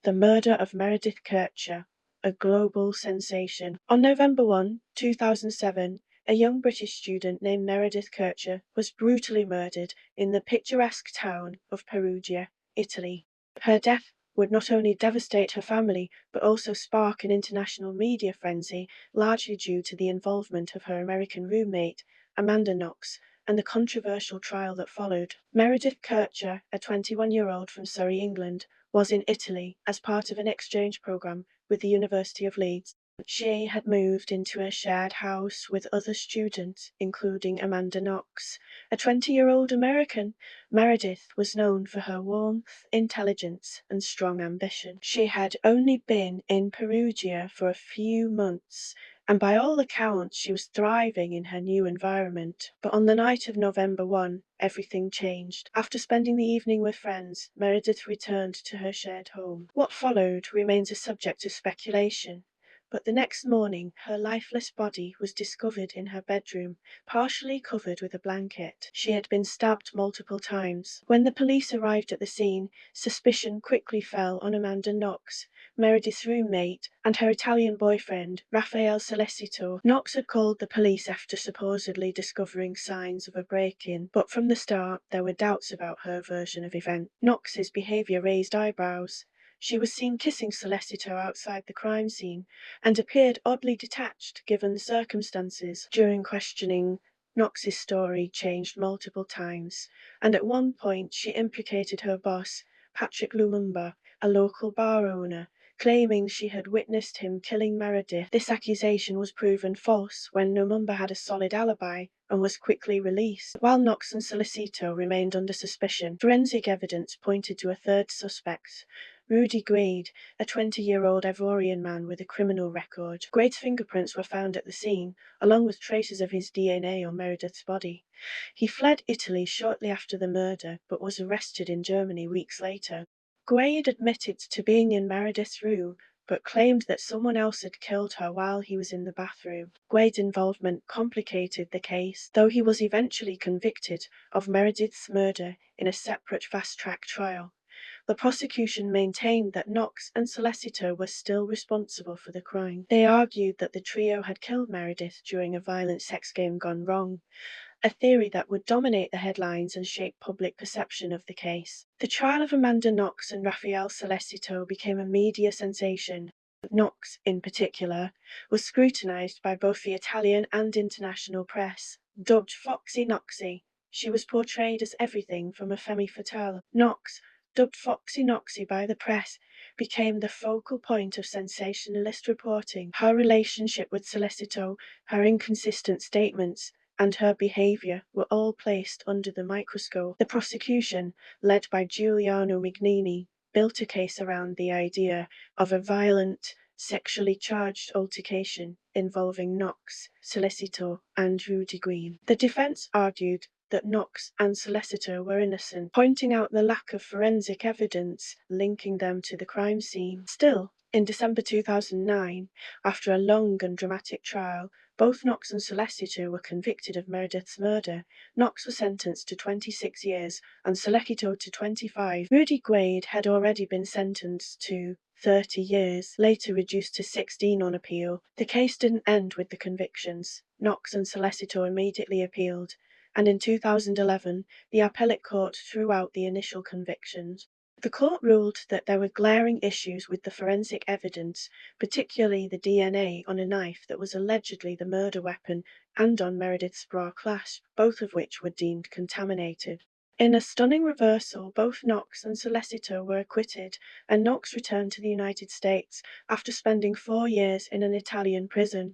The murder of Meredith Kercher, a global sensation. On November 1, 2007, a young British student named Meredith Kercher was brutally murdered in the picturesque town of Perugia, Italy. Her death would not only devastate her family, but also spark an international media frenzy, largely due to the involvement of her American roommate, Amanda Knox, and the controversial trial that followed. Meredith Kercher, a 21-year-old from Surrey, England, was in Italy as part of an exchange program with the University of Leeds. She had moved into a shared house with other students, including Amanda Knox, a 20-year-old American. Meredith was known for her warmth, intelligence, and strong ambition. She had only been in Perugia for a few months, and by all accounts she was thriving in her new environment. But on the night of November 1, everything changed. After spending the evening with friends, Meredith returned to her shared home. What followed remains a subject of speculation. But the next morning, her lifeless body was discovered in her bedroom, partially covered with a blanket. She had been stabbed multiple times. When the police arrived at the scene, suspicion quickly fell on Amanda Knox, Meredith's roommate, and her Italian boyfriend, Raffaele Celestito. Knox had called the police after supposedly discovering signs of a break-in, but from the start there were doubts about her version of events. Knox's behaviour raised eyebrows. She was seen kissing Celestito outside the crime scene, and appeared oddly detached given the circumstances. During questioning, Knox's story changed multiple times, and at one point she implicated her boss, Patrick Lumumba, a local bar owner, claiming she had witnessed him killing Meredith. This accusation was proven false when Lumumba had a solid alibi and was quickly released. While Knox and Celestito remained under suspicion, forensic evidence pointed to a third suspect, Rudy Guade, a 20-year-old Ivorian man with a criminal record. Guade's fingerprints were found at the scene, along with traces of his DNA on Meredith's body. He fled Italy shortly after the murder, but was arrested in Germany weeks later. Guade admitted to being in Meredith's room, but claimed that someone else had killed her while he was in the bathroom. Guade's involvement complicated the case, though he was eventually convicted of Meredith's murder in a separate fast-track trial. The prosecution maintained that Knox and Celestito were still responsible for the crime. They argued that the trio had killed Meredith during a violent sex game gone wrong, a theory that would dominate the headlines and shape public perception of the case. The trial of Amanda Knox and Raffaele Celestito became a media sensation. Knox, in particular, was scrutinized by both the Italian and international press. Dubbed Foxy Knoxy, she was portrayed as everything from a femme fatale. Knox, dubbed Foxy Knoxy by the press, became the focal point of sensationalist reporting. Her relationship with Celestito, her inconsistent statements, and her behaviour were all placed under the microscope. The prosecution, led by Giuliano Mignini, built a case around the idea of a violent, sexually charged altercation involving Knox, Celestito, and Rudy Guade. The defence argued that Knox and Celestito were innocent, pointing out the lack of forensic evidence linking them to the crime scene. Still, in December 2009, after a long and dramatic trial, both Knox and Celestito were convicted of Meredith's murder. Knox was sentenced to 26 years and Celestito to 25. Rudy Guade had already been sentenced to 30 years, later reduced to 16 on appeal. The case didn't end with the convictions. Knox and Celestito immediately appealed, and in 2011, the appellate court threw out the initial convictions. The court ruled that there were glaring issues with the forensic evidence, particularly the DNA on a knife that was allegedly the murder weapon and on Meredith's bra clasp, both of which were deemed contaminated. In a stunning reversal, both Knox and Celestito were acquitted, and Knox returned to the United States after spending 4 years in an Italian prison.